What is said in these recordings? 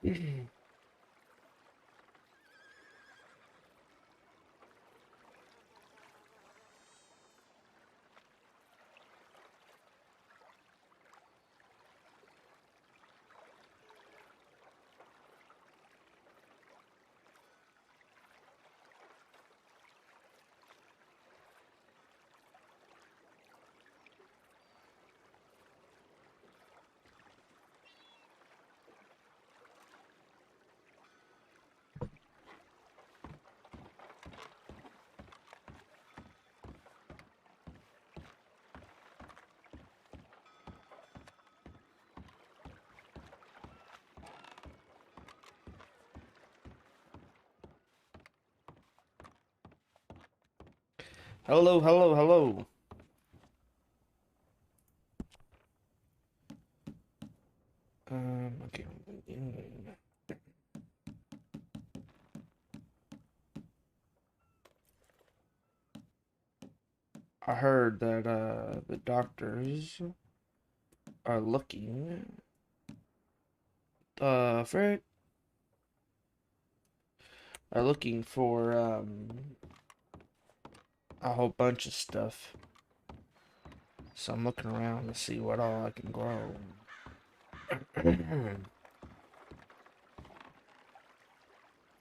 Hello, hello, hello. Okay. I heard that the doctors are looking Fred are looking for a whole bunch of stuff. So I'm looking around to see what all I can grow.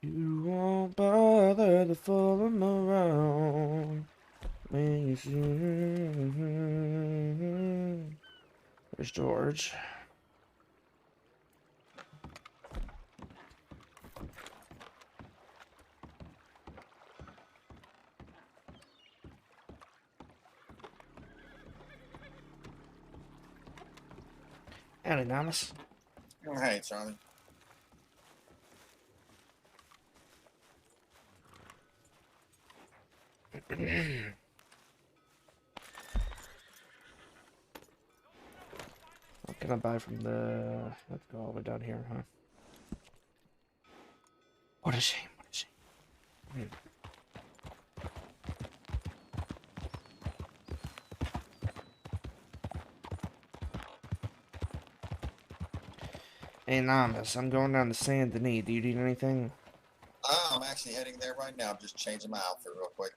You won't bother to follow them around when you see. There's George. Anonymous. Hey, Charlie. What can I buy from the... Let's go all the way down here, huh? What a shame, what a shame. Hey, Anonymous, I'm going down to Saint Denis. Do you need anything? I'm actually heading there right now. I'm just changing my outfit real quick.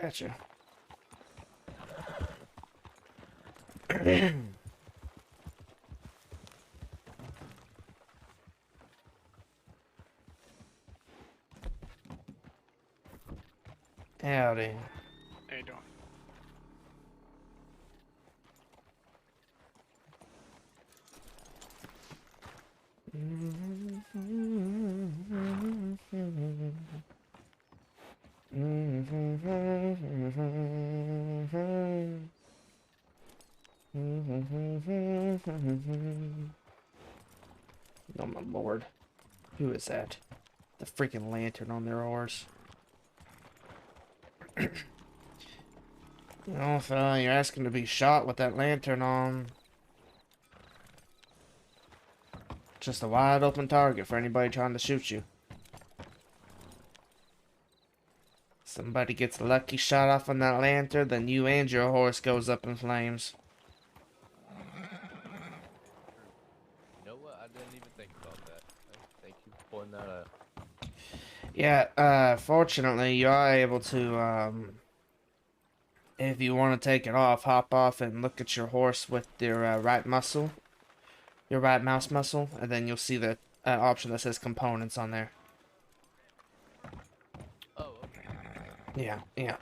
Gotcha. Howdy. How you doing? Oh my lord. Who is that? The freaking lantern on their oars. Oh, fella, you're asking to be shot with that lantern on. Just a wide open target for anybody trying to shoot you. Somebody gets a lucky shot off on that lantern, then you and your horse goes up in flames. You know what? I didn't even think about that. Thank you for pointing that out. Yeah, fortunately, you are able to, if you want to take it off, hop off and look at your horse with your right muscle, your right mouse muscle, and then you'll see the option that says components on there. Oh, okay. Yeah, yeah.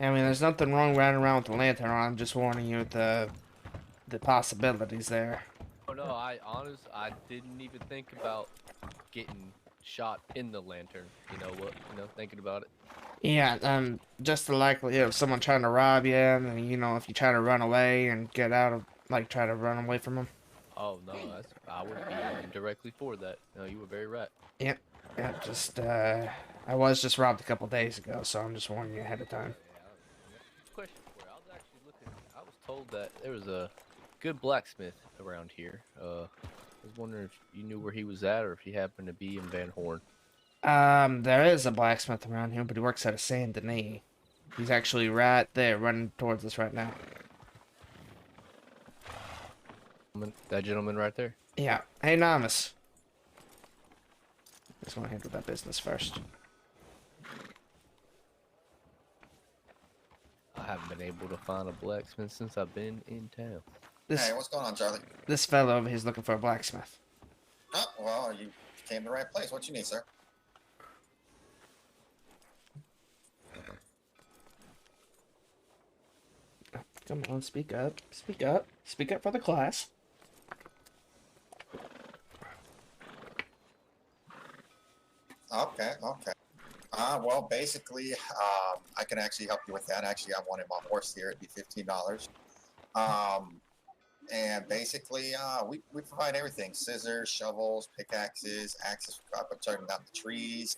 I mean, there's nothing wrong riding around with the lantern on. I'm just warning you the possibilities there. Oh no, I didn't even think about getting shot in the lantern. You know what? Thinking about it. Yeah, just the likelihood of someone trying to rob you, and you know, if you try to run away and get out of, like, try to run away from them. Oh no, I would be aiming directly for that. No, you were very right. Yep, yeah, just, I was just robbed a couple days ago, so I'm just warning you ahead of time. Question for you. I was actually looking. I was told that there was a good blacksmith around here. I was wondering if you knew where he was at, or if he happened to be in Van Horn. There is a blacksmith around here, but he works out of Saint Denis. He's actually right there, running towards us right now. That gentleman right there. Yeah. Hey, Namus. Just want to handle that business first. I haven't been able to find a blacksmith since I've been in town. Hey, what's going on, Charlie? This fellow over here is looking for a blacksmith. Oh, well, you came to the right place. What you need, sir? Come on, speak up. Speak up. Speak up for the class. Okay. Well, basically, I can actually help you with that. Actually, I wanted my horse here. It'd be $15. And basically, we provide everything: scissors, shovels, pickaxes, axes for cutting down the trees.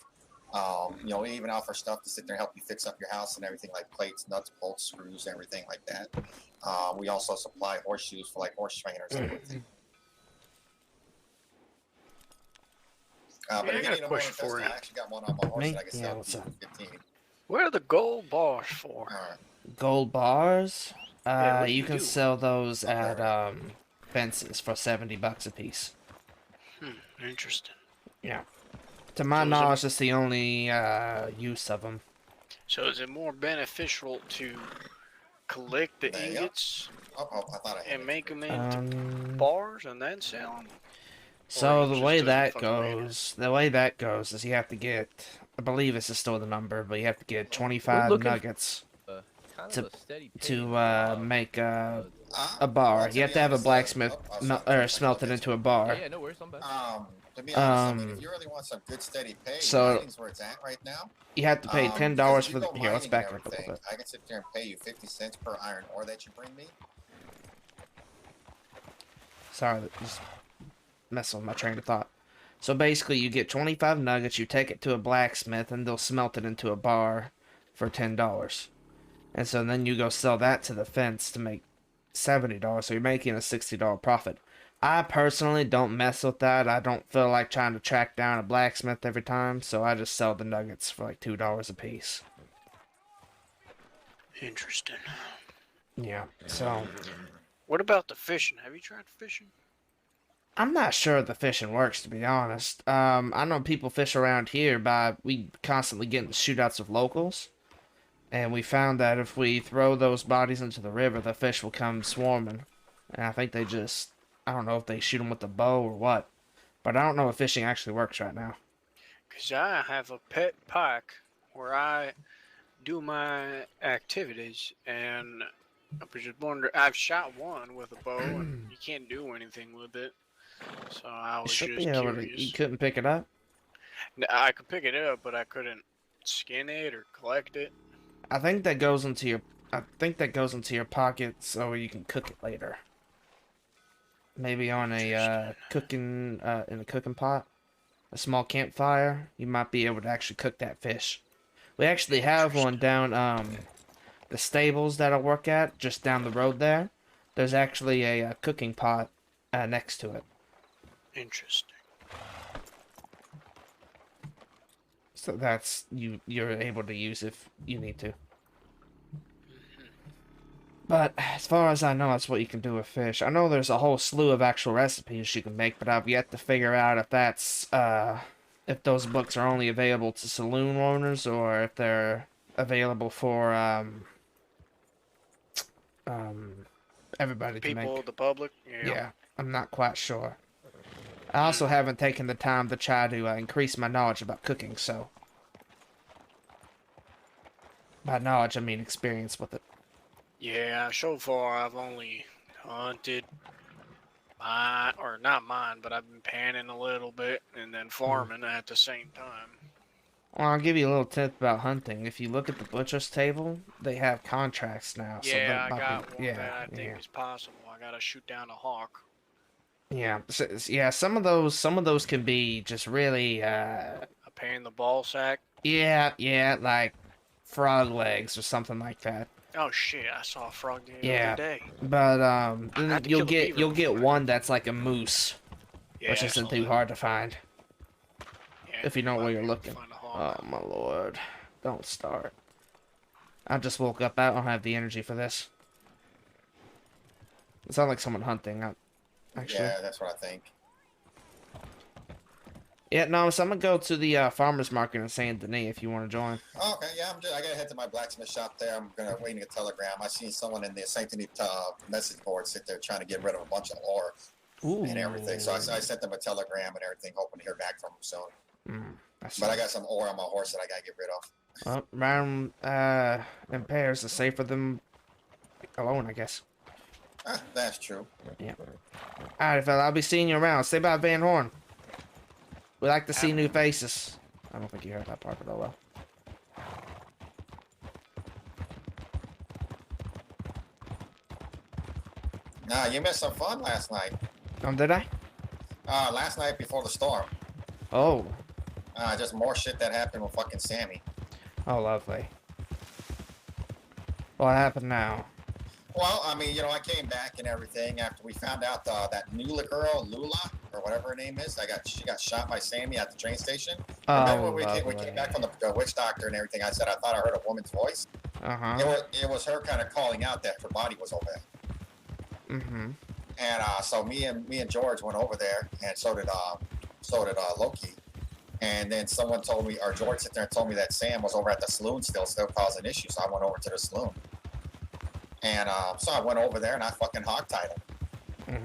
We even offer stuff to sit there and help you fix up your house and everything, like plates, nuts, bolts, screws, everything like that. We also supply horseshoes for like horse trainers and everything. But if you need a question motor for tester, you. I actually got one on my horse Me? that I can Yeah, sell what's to you up? for 15. What are the gold bars for? Gold bars. Yeah, what do You you can do? sell those at fences for $70 a piece. Interesting. Yeah. To my So is it- knowledge, that's the only use of them. So is it more beneficial to collect the There you go. ingots Oh, I thought I had and it. make them into Um, bars and then sell them? so it the just way doesn't that fucking matter? goes is you have to get, I believe this is still the number, but you have to get We're 25 looking nuggets kind To- of a steady to job. make a Well, bar. to You have be to have a honest, blacksmith sorry, smelt it okay. into a bar. Yeah, no worries, I'm back. To be honest, I mean, Um, if you really want some good steady pay, so- mining's where it's at right now. You have to pay Because $10 if for you the. go Here, let's mining and back up a little everything, bit. I can sit there and pay you 50 cents per iron ore that you bring me. Sorry, just messing with my train of thought. So basically, you get 25 nuggets, you take it to a blacksmith, and they'll smelt it into a bar for $10. And so then you go sell that to the fence to make $70. So you're making a $60 profit. I personally don't mess with that. I don't feel like trying to track down a blacksmith every time, so I just sell the nuggets for like $2 a piece. Interesting. Yeah, so What about the fishing? Have you tried fishing? I'm not sure the fishing works, to be honest. I know people fish around here we constantly get into shootouts with locals. And we found that if we throw those bodies into the river, the fish will come swarming. And I think I don't know if they shoot them with a bow or what. But I don't know if fishing actually works right now. Because I have a pet pike where I do my activities, and I was just wondering, I've shot one with a bow, and you can't do anything with it. So I You was should just be able to. curious. You couldn't pick it up? I could pick it up, but I couldn't skin it or collect it. I think that goes into your pocket so you can cook it later. Maybe on a cooking in a cooking pot, a small campfire. You might be able to actually cook that fish. We actually have one down the stables that I work at, just down the road there. There's actually a cooking pot next to it. Interesting. So that's you're able to use if you need to. But as far as I know, that's what you can do with fish. I know there's a whole slew of actual recipes you can make, but I've yet to figure out if those books are only available to saloon owners or if they're available for everybody to People, make. the public. Yeah, I'm not quite sure. I also haven't taken the time to try to increase my knowledge about cooking, so by knowledge I mean experience with it. Yeah, so far I've only hunted not mine, but I've been panning a little bit and then farming at the same time. Well, I'll give you a little tip about hunting. If you look at the butcher's table, they have contracts now. So Yeah, that I might got be, one that I think is possible. I gotta shoot down a hawk. yeah, yeah. Some of those can be just really, A pan the ball sack. yeah, like frog legs or something like that. Oh shit! I saw a frog the Yeah. other day. But I then had to kill a beaver you'll get before. one that's like a moose, Yeah, which I isn't saw too that. hard to find. Yeah, If you know where you're I'll looking. find a hole Oh now. my lord. Don't start. I just woke up. I don't have the energy for this. It sounds like someone hunting. Actually. Yeah, that's what I think. Yeah, no, so I'm gonna go to the farmer's market in Saint Denis if you want to join. Oh, okay, yeah, I gotta head to my blacksmith shop there. I'm gonna waiting a telegram. I seen someone in the Saint Denis message board sit there trying to get rid of a bunch of ore Ooh. and everything. So I sent them a telegram and everything, hoping to hear back from them soon. That's But I got some ore on my horse that I gotta get rid of. well, round in pairs is safer than alone, I guess. Ah, that's true. Yeah. Alright, fella, I'll be seeing you around. Stay by Van Horn. We like to see new faces. I don't think you heard that part, but oh well. Nah, you missed some fun last night. Did I? Last night before the storm. Oh. Just more shit that happened with fucking Sammy. Oh, lovely. What happened now? Well, I mean, I came back and everything after we found out that Nula girl, Lula, or whatever her name is, she got shot by Sammy at the train station. Remember when we came back from the witch doctor and everything, I said I thought I heard a woman's voice? Uh-huh. It was her kind of calling out that her body was over there. Mm-hmm. And so me and George went over there, and so did Loki. And then someone told me, or George sit there and told me that Sam was over at the saloon still causing issues. So I went over to the saloon. And so I went over there and I fucking hogtied him.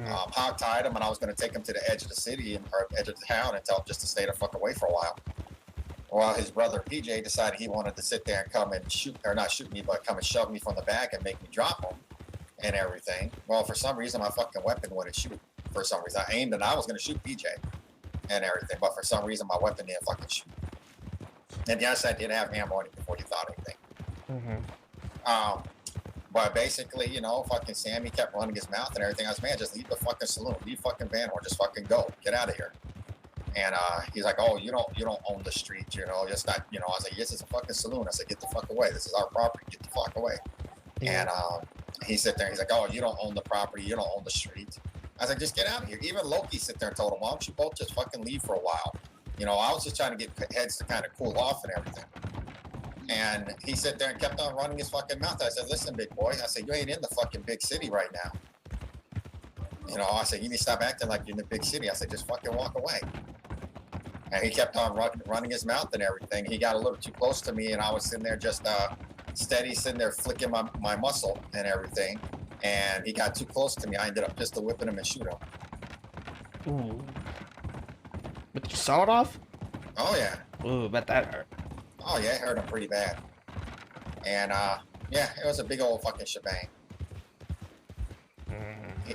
Hogtied him, and I was going to take him to the edge of the city or edge of the town and tell him just to stay the fuck away for a while. Well, his brother PJ decided he wanted to sit there and come and shoot, or not shoot me, but come and shove me from the back and make me drop him and everything. Well, for some reason, my fucking weapon wouldn't shoot. For some reason, I aimed and I was going to shoot PJ and everything, but for some reason, my weapon didn't fucking shoot. And yes, I did have ammo on it before he thought anything. But basically, fucking Sammy kept running his mouth and everything. I was, man, just leave the fucking saloon, leave fucking Van Horn, just fucking go, get out of here. And he's like, oh, you don't own the street, just not, I was like, yes, it's a fucking saloon. I said, get the fuck away. This is our property. Get the fuck away. And he sit there. He's like, oh, you don't own the property. You don't own the street. I was like, just get out of here. Even Loki sit there and told him, why don't you both just fucking leave for a while? I was just trying to get heads to kind of cool off and everything. And he sat there and kept on running his fucking mouth. I said, listen, big boy. I said, you ain't in the fucking big city right now. I said, you need to stop acting like you're in the big city. I said, just fucking walk away. And he kept on running his mouth and everything. He got a little too close to me, and I was sitting there just steady, sitting there flicking my muscle and everything. And he got too close to me. I ended up pistol whipping him and shoot him. Ooh. With your sawed off? Oh, yeah. Ooh, bet that hurt. Oh, yeah, it hurt him pretty bad. And, yeah, it was a big old fucking shebang.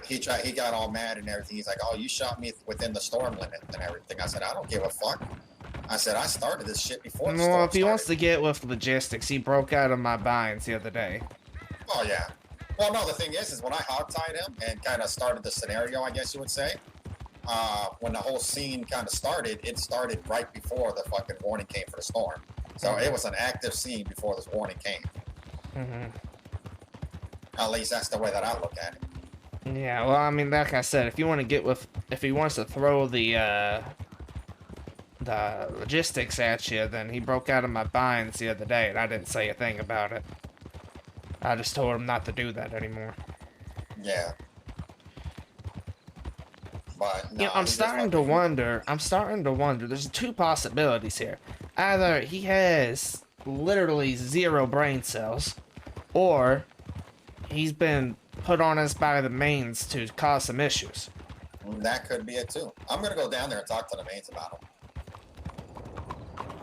He got all mad and everything. He's like, oh, you shot me within the storm limit and everything. I said, I don't give a fuck. I said, I started this shit before the storm Well, if he started. wants to get with logistics, he broke out of my binds the other day. Oh, yeah. Well, no, the thing is when I hogtied him and kind of started the scenario, I guess you would say, when the whole scene kind of started, it started right before the fucking warning came for the storm. So it was an active scene before this warning came. At least that's the way that I look at it. Yeah, well, I mean, like I said, if you want to get with, if he wants to throw the logistics at you, then he broke out of my binds the other day, and I didn't say a thing about it. I just told him not to do that anymore. Yeah. But no, I'm starting to wonder. There's two possibilities here. Either he has literally 0 brain cells, or he's been put on us by the mains to cause some issues. That could be it too. I'm gonna go down there and talk to the mains about him.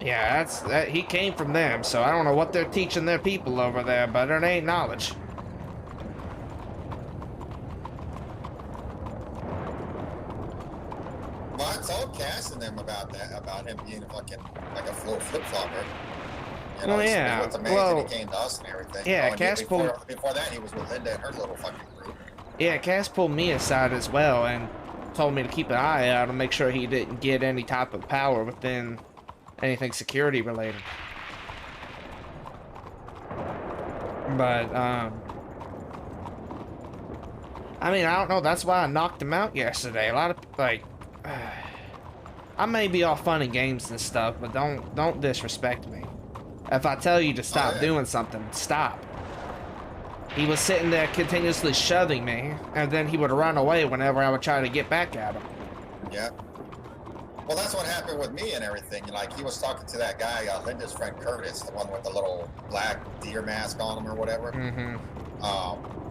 Yeah, that. He came from them, so I don't know what they're teaching their people over there, but it ain't knowledge. Well, I told Cass and them about that, about him being fucking like a flip-flopper. Well, yeah. With the mains, and he came to us and everything. Yeah, and Cass before that, he was with Linda and her little fucking group. Yeah, Cass pulled me aside as well and told me to keep an eye out and make sure he didn't get any type of power within anything security related. But, I mean, I don't know. That's why I knocked him out yesterday. A lot of, like, I may be all fun and games and stuff, but don't disrespect me. If I tell you to stop yeah. doing something, stop. He was sitting there continuously shoving me, and then he would run away whenever I would try to get back at him. Yeah. Well, that's what happened with me and everything. Like, he was talking to that guy, Linda's friend Curtis, the one with the little black deer mask on him or whatever. Mm-hmm.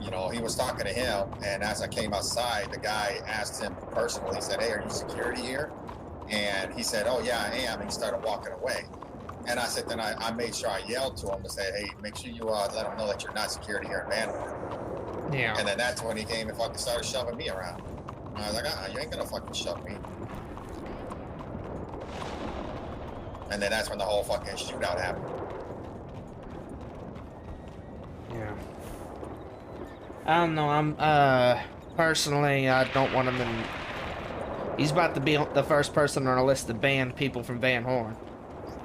You know, he was talking to him, and as I came outside, the guy asked him personally, he said, "Hey, are you security here?" And he said, "Oh, yeah, I am." And he started walking away. And I said, then I made sure I yelled to him to say, "Hey, make sure you let him know that you're not security here in Manhorn." Yeah. And then that's when he came and fucking started shoving me around. And I was like, you ain't gonna fucking shove me. And then that's when the whole fucking shootout happened. Yeah. I don't know, personally, I don't want him in... He's about to be the first person on a list to ban people from Van Horn.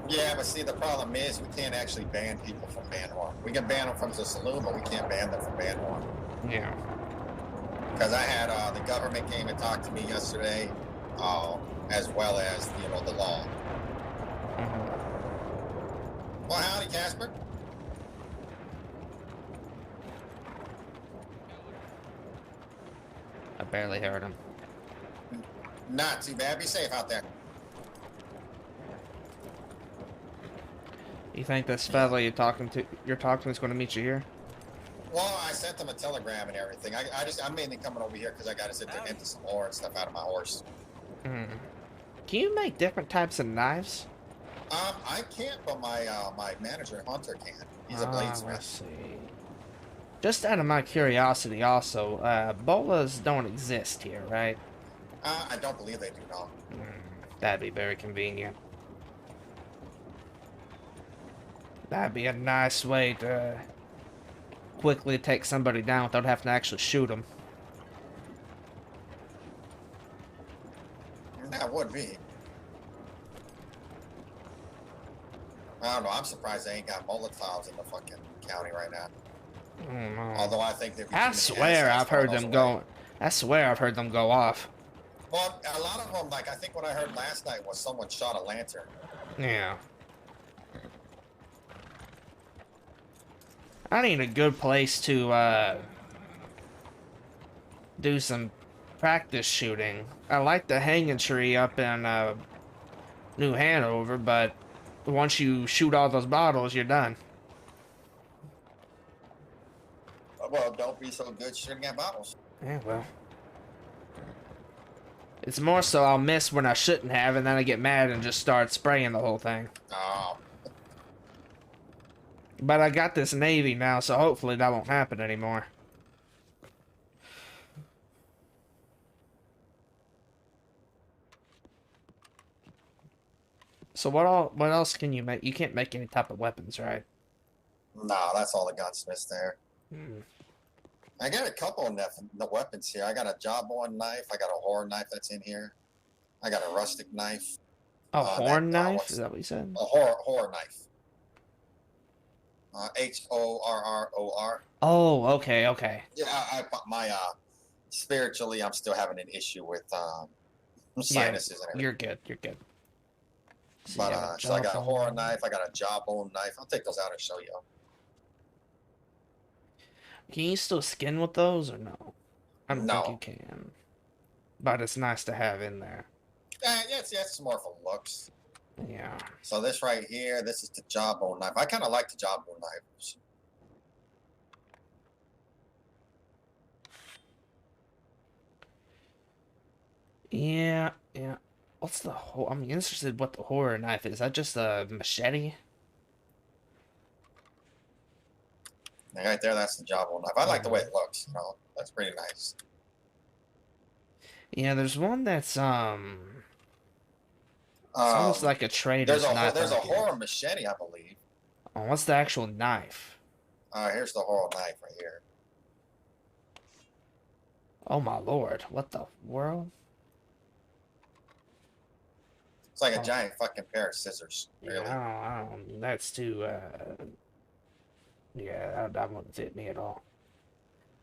Yeah, but see, the problem is we can't actually ban people from Van Horn. We can ban them from the saloon, but we can't ban them from Van Horn. Yeah. Because I had the government came and talked to me yesterday, as well as, you know, the law. Mm-hmm. Well, howdy, Casper. I barely heard him. Not too bad. Be safe out there. You think this fella you're talking to is going to meet you here? Well, I sent them a telegram and everything. I'm mainly coming over here because I got to sit there and empty some ore and stuff out of my horse. Hmm. Can you make different types of knives? I can't, but my manager Hunter can. He's a bladesmith. Let's see. Just out of my curiosity, also, bolas don't exist here, right? I don't believe they do, no. That'd be very convenient. That'd be a nice way to quickly take somebody down without having to actually shoot them. That would be. I don't know. I'm surprised they ain't got Molotovs in the fucking county right now. Although I think they'd be I swear I've heard them go. I swear I've heard them go off. Well, a lot of them, like I think what I heard last night was someone shot a lantern. Yeah. I need a good place to do some practice shooting. I like the hanging tree up in New Hanover, but once you shoot all those bottles, you're done. Well, don't be so good shooting at bottles. Yeah, well. It's more so I'll miss when I shouldn't have, and then I get mad and just start spraying the whole thing. Oh. But I got this Navy now, so hopefully that won't happen anymore. So what else can you make? You can't make any type of weapons, right? No, that's all the gunsmiths there. Hmm. I got a couple of the weapons here. I got a jawbone knife. I got a horror knife that's in here. I got a rustic knife. A horn knife? Is that what you said? A horror knife. HORROR. Oh, okay, okay. Yeah, my spiritually, I'm still having an issue with sinuses and everything. You're good. You're good. But so I got a horror knife. I got a jawbone knife. I'll take those out and show you. Can you still skin with those or no? I don't think you can. But it's nice to have in there. Yeah, it's more for looks. Yeah. So this right here, this is the jawbone knife. I kind of like the jawbone knife. Yeah, yeah. What's the I'm interested what the horror knife is. Is that just a machete? Right there, that's the jawbone knife. I like the way it looks. You know, that's pretty nice. Yeah, there's one that's it's almost like a trader's knife. There's a horror machete, I believe. Oh, what's the actual knife? Here's the horror knife right here. Oh my lord! What the world? It's like a giant fucking pair of scissors. Really. Yeah, I don't. That's too. Yeah, that wouldn't fit me at all.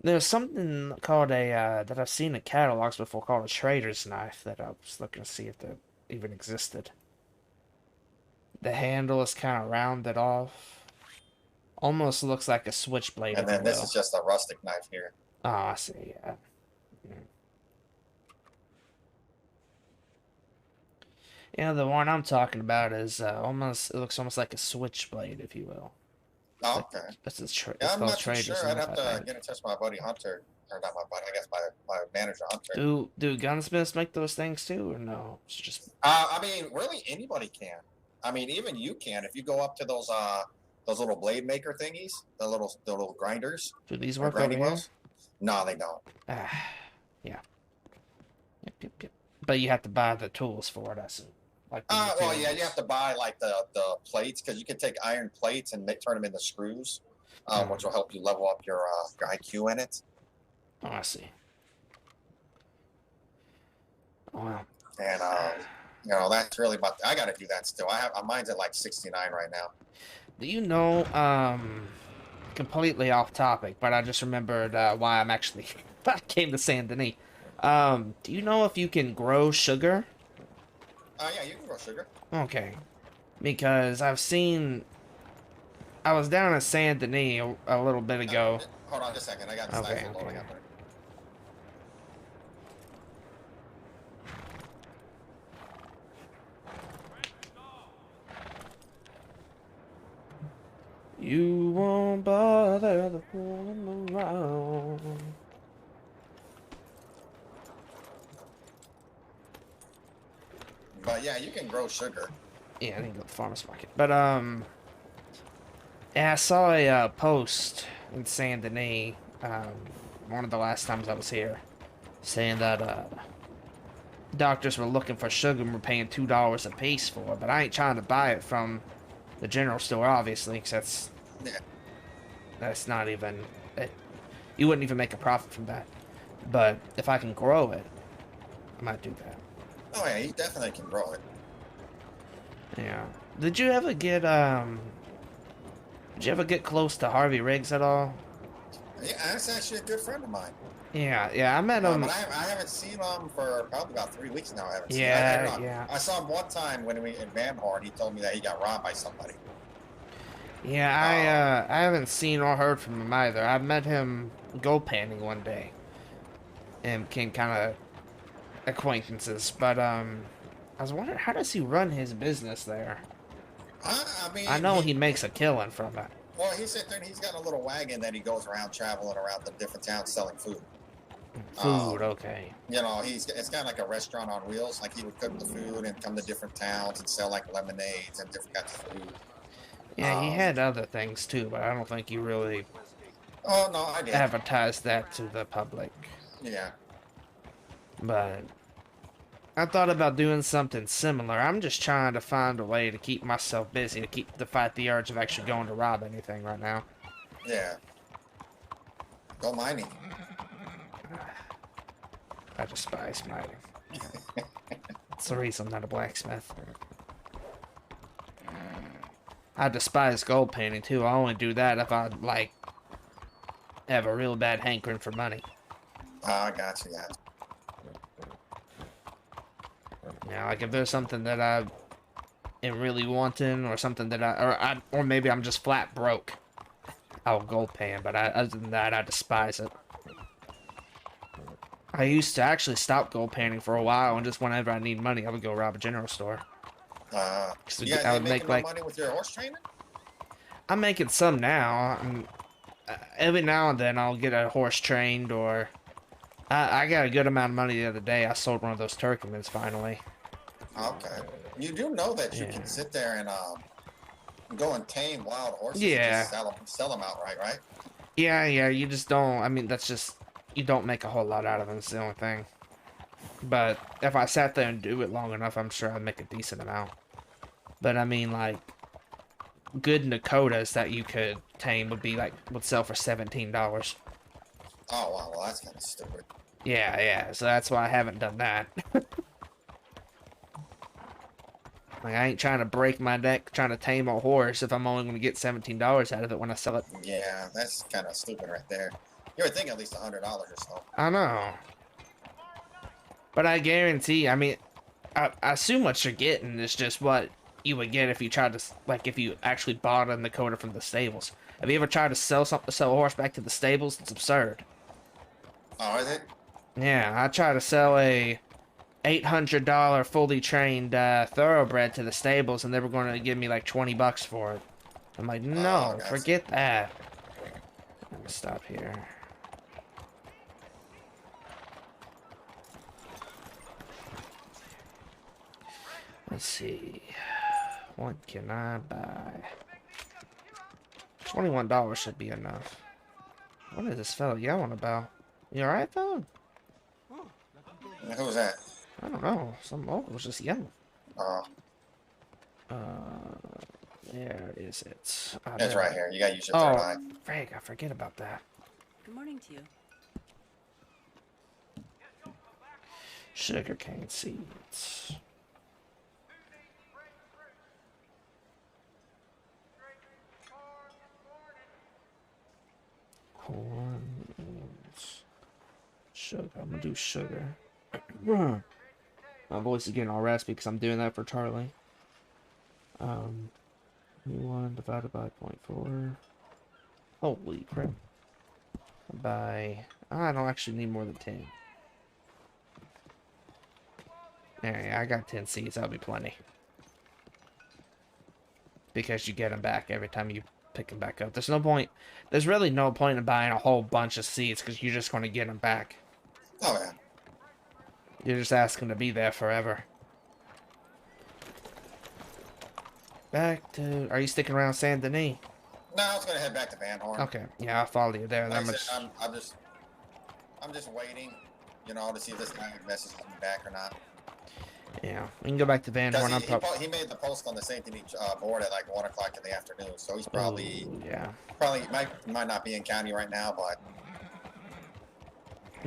There's something called a that I've seen in catalogs before called a trader's knife that I was looking to see if even existed. The handle is kind of rounded off. Almost looks like a switchblade, And if you then this will. is just a rustic knife here. Oh, I see, yeah. Yeah, the one I'm talking about is it looks almost like a switchblade, if you will. Oh, Like, okay. it's Yeah, I'm called not too trader's sure. I'd knife, have I to think. get in touch with my buddy Hunter. Or not my buddy, I guess my manager Hunter. Do gunsmiths make those things too, or no? It's just I mean, really anybody can. I mean, even you can if you go up to those little blade maker thingies, the little grinders do these or work over grinding here? wheels. No, they don't. Ah, yeah. Yep. But you have to buy the tools for it, I assume. Like the Well, yeah, you materials. have to buy like the plates because you can take iron plates and turn them into screws, which will help you level up your IQ in it. Oh, I see. Wow. And you know, that's really about. I got to do that still. I have mine's at like 69 right now. Do you know, completely off topic, but I just remembered why I'm actually I came to Saint Denis. Do you know if you can grow sugar? Yeah, you can grow sugar. Okay. Because I was down in Saint Denis a little bit ago. Hold on just a second. I got this Okay, knife loading okay. up there. You won't bother the fooling around. But yeah, you can grow sugar. Yeah, I didn't go to the farmer's market. But, yeah, I saw a post in Saint Denis, one of the last times I was here, saying that, doctors were looking for sugar and were paying $2 a piece for it, but I ain't trying to buy it from the general store, obviously, because Yeah. that's not even, you wouldn't even make a profit from that. But if I can grow it, I might do that. Oh yeah, you definitely can grow it. Yeah. Did you ever get close to Harvey Riggs at all? Yeah, that's actually a good friend of mine. Yeah, I met him. But I haven't seen him for probably about 3 weeks now. I haven't seen him. Yeah. I saw him one time when we in Vanhard. He told me that he got robbed by somebody. Yeah, I haven't seen or heard from him either. I met him gold panning one day and became kind of acquaintances. But I was wondering, how does he run his business there? I mean, I know he makes a killing from it. Well, he sat there and he's got a little wagon that he goes around traveling around the different towns selling food. Food, okay. You know, it's kind of like a restaurant on wheels. Like he would cook the food and come to different towns and sell like lemonades and different kinds of food. Yeah, he had other things too, but I don't think he really Oh no, I did. advertised that to the public. Yeah. But I thought about doing something similar. I'm just trying to find a way to keep myself busy, to fight the urge of actually going to rob anything right now. Yeah. Go mining. I despise mining. That's the reason I'm not a blacksmith. I despise gold painting too. I only do that if I like have a real bad hankering for money. Oh, I got you. Yeah, like if there's something that I am really wanting, or something that or maybe I'm just flat broke, I'll gold paint. But other than that, I despise it. I used to actually stop gold painting for a while, and just whenever I need money, I would go rob a general store. I would make like money with your horse training. I'm making some now. Every now and then I'll get a horse trained, or I got a good amount of money the other day. I sold one of those Turkmens finally. Okay. You do know that you can sit there and go and tame wild horses. Yeah. And just sell them outright, right? Yeah. You just don't. I mean, that's just, you don't make a whole lot out of them. It's the only thing. But if I sat there and do it long enough, I'm sure I'd make a decent amount. But I mean, like, good Nakotas that you could tame would sell for $17. Oh wow, well that's kind of stupid. Yeah. So that's why I haven't done that. Like, I ain't trying to break my neck trying to tame a horse if I'm only going to get $17 out of it when I sell it. Yeah, that's kind of stupid right there. You would think at least $100 or so. I know. But I guarantee, I mean, I assume what you're getting is just what you would get if you tried to, like, if you actually bought an Dakota from the stables. Have you ever tried to sell a horse back to the stables? It's absurd. Oh, is it? Yeah, I tried to sell a $800 fully trained thoroughbred to the stables, and they were going to give me like $20 for it. I'm like, Oh, no, gotcha. forget that. Let me stop here. Let's see. What can I buy? $21 should be enough. What is this fellow yelling about? You alright, fella? Who's that? I don't know. Some local was just yelling. Oh, Uh, where is it? it's there. right here. You gotta use your third eye. Frig, I forget about that. Good morning to you. Sugarcane seeds. Corn and sugar. I'm gonna do sugar. My voice is getting all raspy because I'm doing that for Charlie. 1 divided by 0.4. Holy crap. I don't actually need more than 10. There, I got 10 seeds. That'll be plenty. Because you get them back every time you pick them back up. There's really no point in buying a whole bunch of seeds because you're just going to get them back. Oh, yeah. You're just asking to be there forever. Back to... Are you sticking around Saint Denis? No, I was gonna head back to Van Horn. Okay, yeah, I'll follow you there. Like I said, I'm just waiting, you know, to see if this guy messages me back or not. Yeah, we can go back to Van Horn. He made the post on the Saint Denis board at like 1 o'clock in the afternoon, so he's probably might not be in county right now, but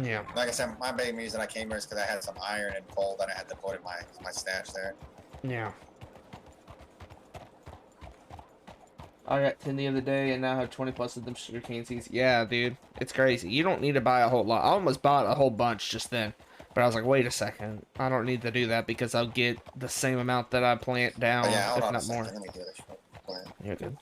yeah. Like I said, my main reason I came here is because I had some iron and coal that I had to put in my stash there. Yeah. I got 10 the other day and now I have 20 plus of them sugarcane seeds. Yeah, dude. It's crazy. You don't need to buy a whole lot. I almost bought a whole bunch just then. But I was like, wait a second. I don't need to do that because I'll get the same amount that I plant down, Yeah, if not more. Let me do this plant. You're good.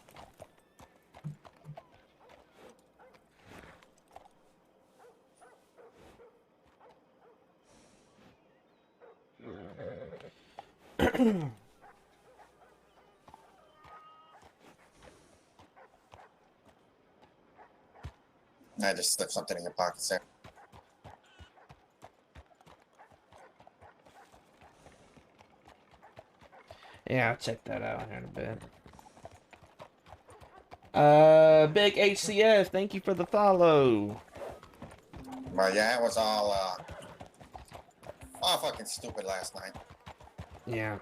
I just slipped something in your pockets there. Yeah, I'll check that out here in a bit. Big HCF, thank you for the follow. But yeah, it was all fucking stupid last night. Yeah.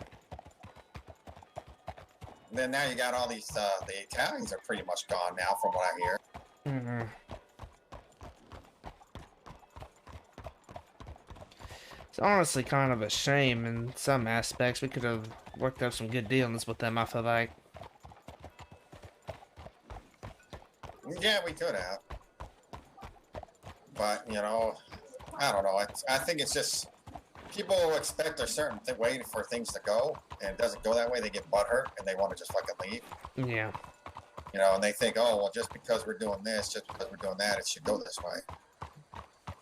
And then now you got all these, the Italians are pretty much gone now from what I hear. Mm-hmm. It's honestly kind of a shame in some aspects. We could have worked out some good dealings with them, I feel like. Yeah, we could have. But, you know, I don't know. I think it's just people expect a certain way for things to go, and it doesn't go that way. They get butthurt, and they want to just fucking leave. Yeah. You know, and they think, oh, well, just because we're doing this, just because we're doing that, it should go this way.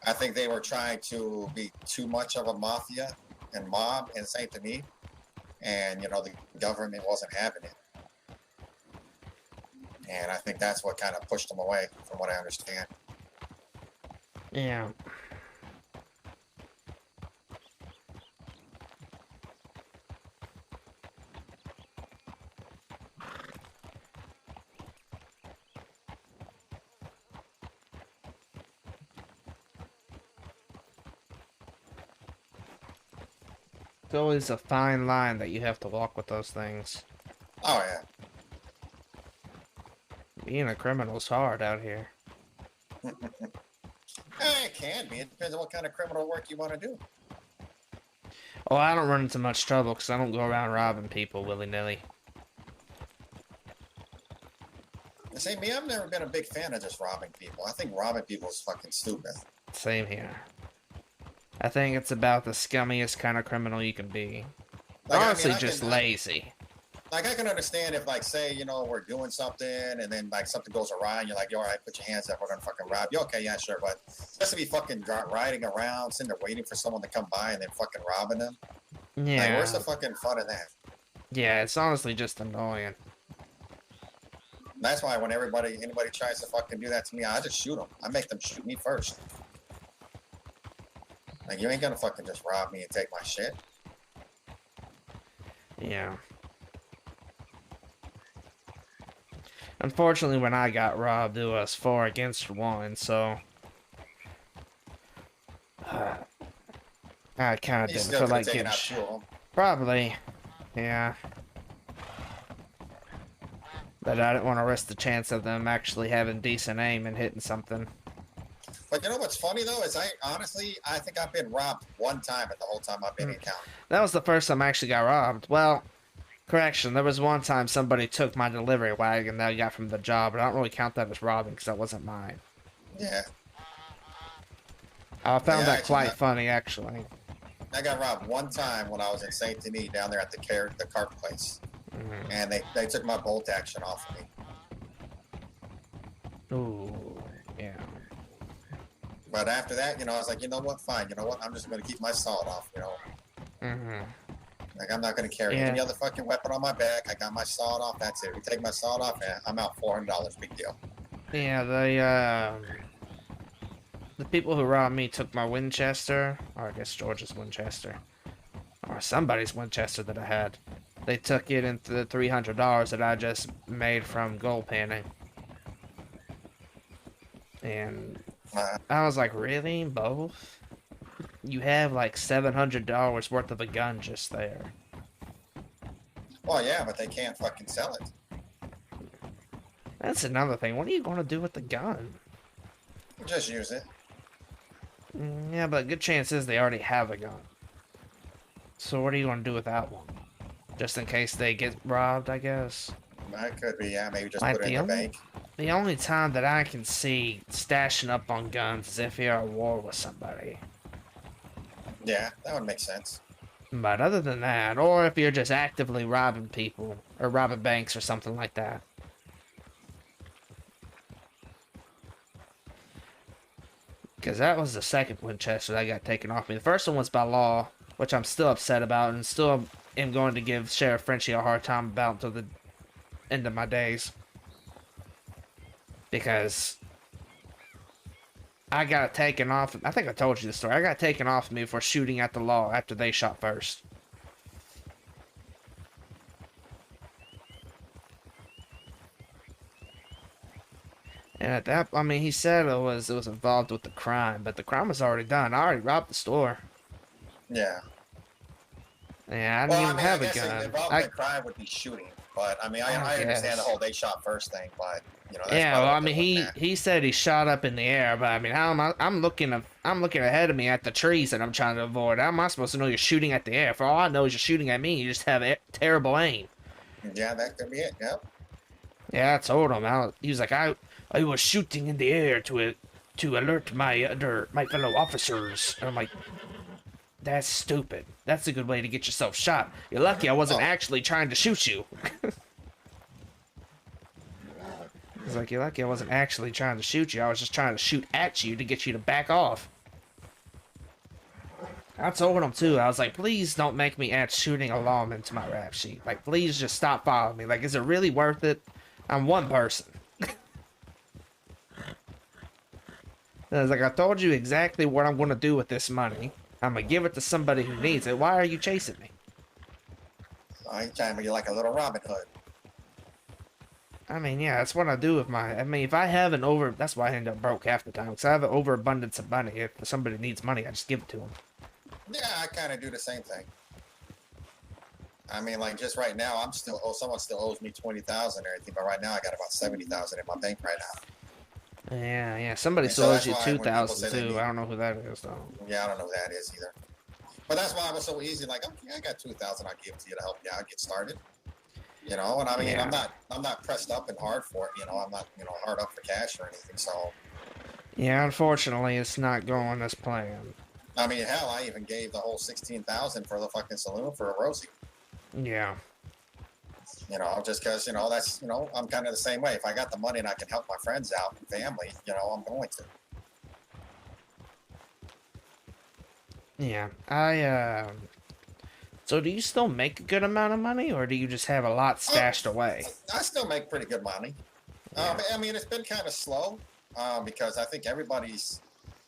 I think they were trying to be too much of a mafia and mob in Saint Denis, and, you know, the government wasn't having it. And I think that's what kind of pushed them away, from what I understand. Yeah. It's always a fine line that you have to walk with those things. Oh, yeah. Being a criminal's hard out here. It can be. It depends on what kind of criminal work you want to do. Oh, I don't run into much trouble because I don't go around robbing people willy-nilly. See, me, I've never been a big fan of just robbing people. I think robbing people is fucking stupid. Same here. I think it's about the scummiest kind of criminal you can be. Like, Honestly, I just can, lazy. like I can understand if, like, say, you know, we're doing something and then like something goes awry and you're like, yo, all right, put your hands up, we're gonna fucking rob you. Okay, yeah, sure, but just to be fucking riding around, sitting there waiting for someone to come by and then fucking robbing them. Like, where's the Yeah. fucking fun in that? Yeah, it's honestly just annoying. And that's why when anybody tries to fucking do that to me, I just shoot them. I make them shoot me first. Like, you ain't gonna fucking just rob me and take my shit. Yeah. Unfortunately, when I got robbed, it was 4 against 1, so I kind of You didn't still feel could have like taken getting out 2 of them. Probably, yeah. But I didn't want to risk the chance of them actually having decent aim and hitting something. But you know what's funny though is I think I've been robbed 1 time at the whole time I've been in county. That was the first time I actually got robbed. Well, correction, there was one time somebody took my delivery wagon that I got from the job, but I don't really count that as robbing because that wasn't mine. Yeah. I found Yeah, that quite actually, funny, actually. I got robbed 1 time when I was in Saint Denis down there at the cart place, and they took my bolt action off of me. Ooh, yeah. But after that, you know, I was like, you know what, fine, you know what, I'm just gonna keep my sawed off, you know. Like, I'm not gonna carry any other fucking weapon on my back. I got my sawed off. That's it. We take my sawed off, and I'm out $400. Big deal. Yeah, the people who robbed me took my Winchester, or I guess George's Winchester, or somebody's Winchester that I had. They took it into the $300 that I just made from gold panning. And I was like, really? Both? You have like $700 worth of a gun just there. Well, yeah, but they can't fucking sell it. That's another thing. What are you going to do with the gun? Just use it. Yeah, but a good chance is they already have a gun. So what are you going to do with that one? Just in case they get robbed, I guess? That could be, yeah, maybe just Like put it in the bank. The only time that I can see stashing up on guns is if you're at war with somebody. Yeah, that would make sense. But other than that, or if you're just actively robbing people, or robbing banks or something like that. Because that was the second Winchester that got taken off me. The first one was by law, which I'm still upset about, and still am going to give Sheriff Frenchie a hard time about until the end of my days. Because I got it taken off. I think I told you the story. I got taken off me for shooting at the law after they shot first. And at that, I mean, he said it was involved with the crime, but the crime was already done. I already robbed the store. Yeah. Yeah, I didn't even have a gun. Involvement in crime would be shooting, but I mean, I understand the whole they shot first thing, but you know. That's yeah, well, I mean, he said he shot up in the air, but I mean, I'm looking ahead of me at the trees that I'm trying to avoid. How am I supposed to know you're shooting at the air? For all I know is you're shooting at me. You just have terrible aim. Yeah, that could be it. Yep. Yeah, I told him. He was like, I was shooting in the air to alert my fellow officers. And I'm like, that's stupid. That's a good way to get yourself shot. You're lucky I wasn't actually trying to shoot you. He's like, you're lucky I wasn't actually trying to shoot you. I was just trying to shoot at you to get you to back off. I told him too. I was like, please don't make me add shooting a lawman to my rap sheet. Like, please just stop following me. Like, is it really worth it? I'm one person. I was like, I told you exactly what I'm going to do with this money. I'm going to give it to somebody who needs it. Why are you chasing me? I'm trying to be like a little Robin Hood. I mean, yeah, that's what I do with my... I mean, if I have that's why I end up broke half the time. Because I have an overabundance of money. If somebody needs money, I just give it to them. Yeah, I kind of do the same thing. I mean, like, just right now, someone still owes me $20,000 or anything, but right now I got about $70,000 in my bank right now. Yeah. Somebody still owes you $2,000 too. I don't know who that is though. Yeah, I don't know who that is either. But that's why it was so easy. Like, okay, I got $2,000. I'll give it to you to help you out, get started. You know, and I mean, I'm not pressed up and hard for it. You know, I'm not, hard up for cash or anything. So. Yeah, unfortunately, it's not going as planned. I mean, hell, I even gave the whole 16,000 for the fucking saloon for a Rosie. Yeah. You know, just because, you know, that's, you know, I'm kind of the same way. If I got the money and I can help my friends out and family, you know, I'm going to. Yeah. So do you still make a good amount of money, or do you just have a lot stashed away? I still make pretty good money. Yeah. I mean, it's been kind of slow because I think everybody's,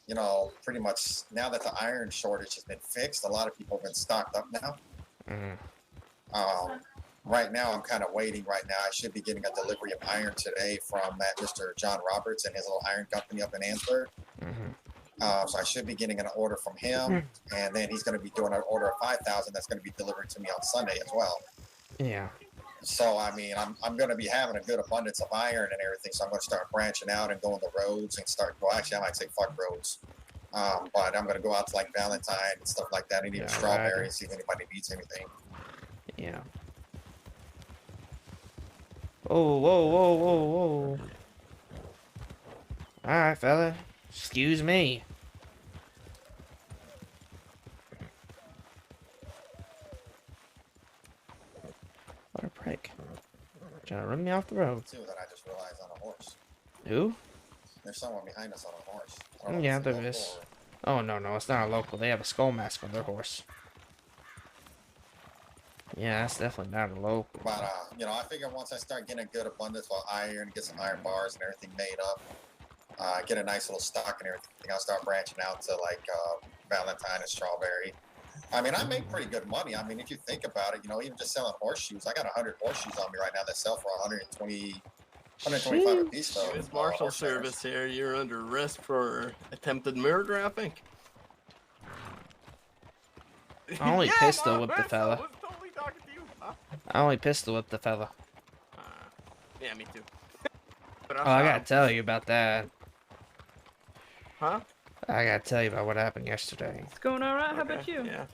you know, pretty much now that the iron shortage has been fixed, a lot of people have been stocked up now. Mm-hmm. Right now, I'm kind of waiting right now. I should be getting a delivery of iron today from that Mr. John Roberts and his little iron company up in Ansburg. Mm-hmm. So I should be getting an order from him, and then he's going to be doing an order of 5,000 that's going to be delivered to me on Sunday as well. Yeah. So, I mean, I'm going to be having a good abundance of iron and everything, so I'm going to start branching out and going the roads and start, well, actually, I might say fuck roads. But I'm going to go out to, like, Valentine and stuff like that, and even Strawberry and see if anybody needs anything. Yeah. Oh, whoa, whoa, whoa, whoa. Alright, fella. Excuse me. What a prick. Trying to run me off the road. Too, that I just realized on a horse. Who? There's someone behind us on a horse. Yeah, there is. Oh, no, it's not a local. They have a skull mask on their horse. Yeah, that's definitely not a local. But, you know, I figure once I start getting a good abundance of iron, get some iron bars and everything made up, get a nice little stock and everything, I'll start branching out to, like, Valentine and Strawberry. I mean, I make pretty good money. I mean, if you think about it, you know, even just selling horseshoes, I got 100 horseshoes on me right now that sell for 125 a piece. Though, U.S. Marshal Service here. You're under arrest for attempted murder, I think. I only pistol whipped the I fella. was totally talking to you. Huh? I only pistol whipped the fella. Yeah, me too. Oh, I gotta tell you about that. Huh? I gotta tell you about what happened yesterday. It's going alright, how about you? Yeah.